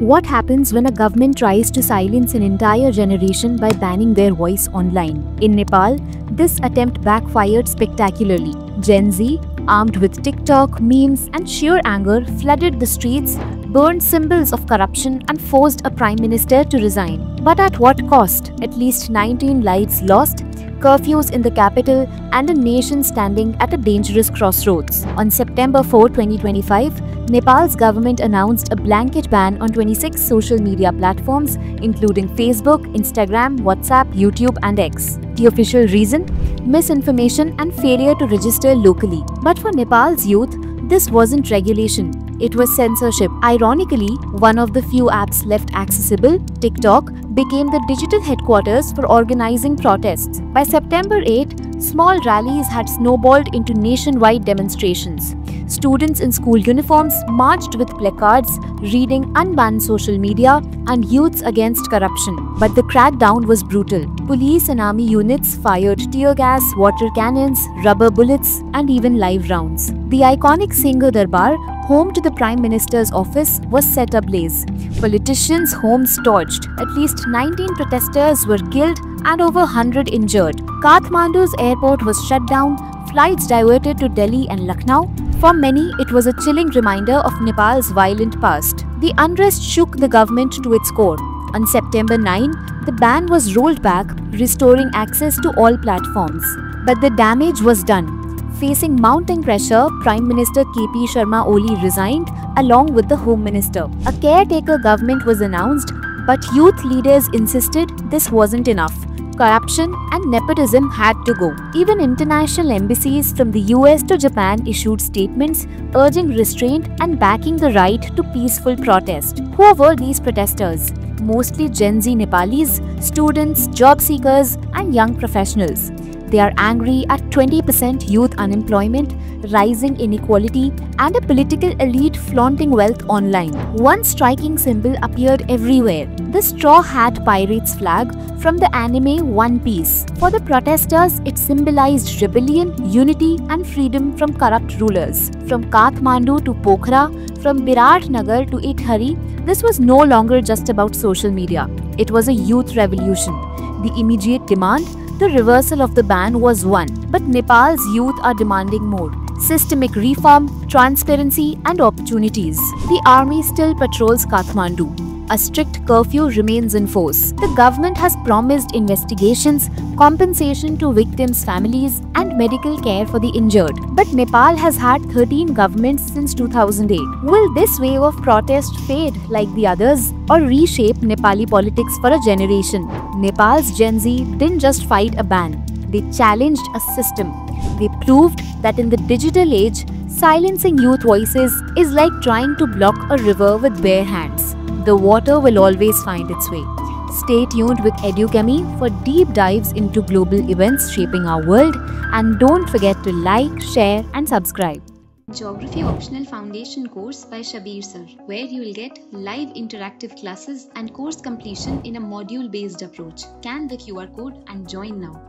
What happens when a government tries to silence an entire generation by banning their voice online? In Nepal, this attempt backfired spectacularly. Gen Z, armed with TikTok, memes, and sheer anger, flooded the streets, burned symbols of corruption, and forced a prime minister to resign. But at what cost? At least 19 lives lost, curfews in the capital, and a nation standing at a dangerous crossroads. On September 4, 2025, Nepal's government announced a blanket ban on 26 social media platforms, including Facebook, Instagram, WhatsApp, YouTube, and X. The official reason? Misinformation and failure to register locally. But for Nepal's youth, this wasn't regulation. It was censorship. Ironically, one of the few apps left accessible, TikTok, became the digital headquarters for organizing protests. By September 8, small rallies had snowballed into nationwide demonstrations. Students in school uniforms marched with placards reading "Unban social media" and "Youths against corruption." But the crackdown was brutal. Police and army units fired tear gas, water cannons, rubber bullets, and even live rounds. The iconic Singh Darbar, home to the Prime Minister's office, was set ablaze. Politicians' homes torched. At least 19 protesters were killed and over 100 injured. Kathmandu's airport was shut down, flights diverted to Delhi and Lucknow. For many, it was a chilling reminder of Nepal's violent past. The unrest shook the government to its core. On September 9, the ban was rolled back, restoring access to all platforms. But the damage was done. Facing mounting pressure, Prime Minister KP Sharma Oli resigned along with the Home Minister. A caretaker government was announced, but youth leaders insisted this wasn't enough. Corruption and nepotism had to go. Even international embassies from the US to Japan issued statements urging restraint and backing the right to peaceful protest. Who were these protesters? Mostly Gen Z Nepalis, students, job seekers, and young professionals. They are angry at 20% youth unemployment, rising inequality, and a political elite flaunting wealth online. One striking symbol appeared everywhere: the Straw Hat Pirates flag from the anime One Piece. For the protesters, it symbolized rebellion, unity, and freedom from corrupt rulers. From Kathmandu to Pokhara, from Biratnagar to Ithari, this was no longer just about social media. It was a youth revolution. The immediate demand? The reversal of the ban was one, but Nepal's youth are demanding more. Systemic reform, transparency, and opportunities. The army still patrols Kathmandu. A strict curfew remains in force. The government has promised investigations, compensation to victims' families, and medical care for the injured. But Nepal has had 13 governments since 2008. Will this wave of protest fade like the others, or reshape Nepali politics for a generation? Nepal's Gen Z didn't just fight a ban. They challenged a system. They proved that in the digital age, silencing youth voices is like trying to block a river with bare hands. The water will always find its way. Stay tuned with Educami for deep dives into global events shaping our world, and don't forget to like, share, and subscribe. Geography Optional Foundation course by Shabir Sir, where you will get live interactive classes and course completion in a module-based approach. Scan the QR code and join now.